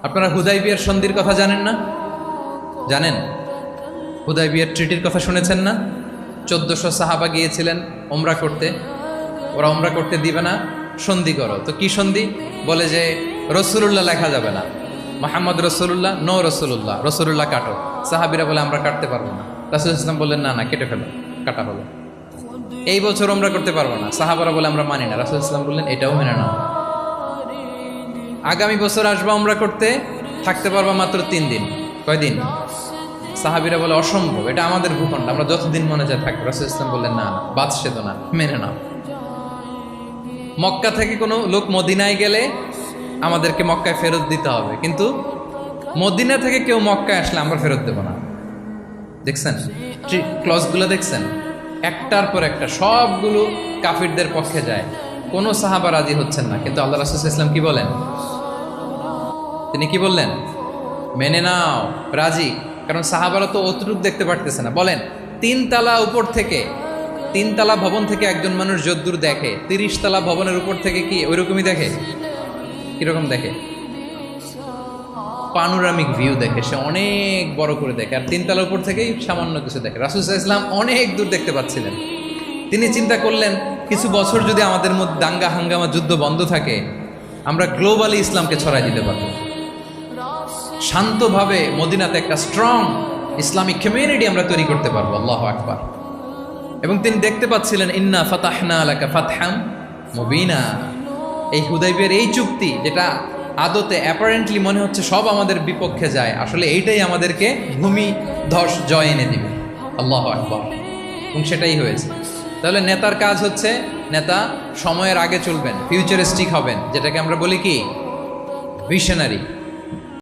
আপনারা হুদাইবিয়ার সন্ধির কথা জানেন না? জানেন? হুদাইবিয়ার ট্রিটির কথা শুনেছেন না? 1400 সাহাবা গিয়েছিলেন ওমরা করতে, ওরা ওমরা করতে দিবে না, সন্ধি করো। তো কি সন্ধি? বলে যে রসুলুল্লাহ লেখা যাবে না, মোহাম্মদ রসুল্লাহ, নো রসুল্লাহ, রসুল্লাহ কাটো। সাহাবিরা বলে আমরা কাটতে পারবো না। রাসূল ইসলাম বললেন না না, কেটে ফেলো, কাটা হলো। এই বছর ওমরা করতে পারবো না, সাহাবারা বলে আমরা মানি না। রাসূল ইসলাম বললেন এটাও মেনে নাও। আগামী বছর আসবা ওমরা করতে, থাকতে পারবা মাত্র 3 দিন। কয়দিন? সাহাবিরা বলে অসম্ভব, এটা আমাদের ভূখণ্ড, আমরা যতদিন মনে যায় থাকবো। রাসূল ইসলাম বললেন না না, বাদশা তো না, মেনে নাও। মক্কা থেকে কোনো লোক মদিনায় গেলে আমাদেরকে মক্কায় ফেরত দিতে হবে, কিন্তু মদিনা থেকে কেউ মক্কায় আসলে আমরা ফেরত দেব না। দেখছেন ক্লজগুলো? দেখছেন একটার পর একটা, সবগুলো কাফিরদের পক্ষে যায়। কোনো সাহাবা রাজি হচ্ছেন না, কিন্তু আল্লাহ রাসূল সাল্লাল্লাহু আলাইহি ওয়াসাল্লাম কি বলেন? তিনি কি বললেন? মেনে নাও, রাজি। কারণ সাহাবারা তো অতটুক দেখতে পারতেছে না। বলেন 3 তালা উপর থেকে, 3 তালা ভবন থেকে একজন মানুষ যদ্দূর দেখে, 30 তালা ভবনের উপর থেকে কি ওইরকমই দেখে? কিরকম দেখে? পানোরামিক ভিউ দেখে, সে অনেক বড় করে দেখে। আর 3 তালার উপর থেকেই সামান্য কিছু দেখে। রাসূল সাল্লাল্লাহু আলাইহি ওয়াসাল্লাম অনেক দূর দেখতে পাচ্ছিলেন। তিনি চিন্তা করলেন কিছু বছর যদি আমাদের মধ্যে দাঙ্গা হাঙ্গামা যুদ্ধ বন্ধ থাকে, আমরা গ্লোবালি ইসলামকে ছড়াই দিতে পারব। শান্তভাবে মদিনাতে একটা স্ট্রং ইসলামিক কমিউনিটি আমরা তৈরি করতে পারবো। আল্লাহু আকবার। এবং তিনি দেখতে পাচ্ছিলেন ইন্না ফাতাহনা লাকা ফাতহাম মুবিনা, এই হুদাইবিয়ার এই চুক্তি, যেটা আদতে অ্যাপারেন্টলি মনে হচ্ছে সব আমাদের বিপক্ষে যায়, আসলে এইটাই আমাদেরকে ভূমি ধস জয় এনে দিবে। আল্লাহু আকবার। এবং সেটাই হয়েছে। তাহলে নেতার কাজ হচ্ছে, নেতা সময়ের আগে চলবেন, ফিউচারিস্টিক হবেন, যেটাকে আমরা বলি কি ভিশনারি।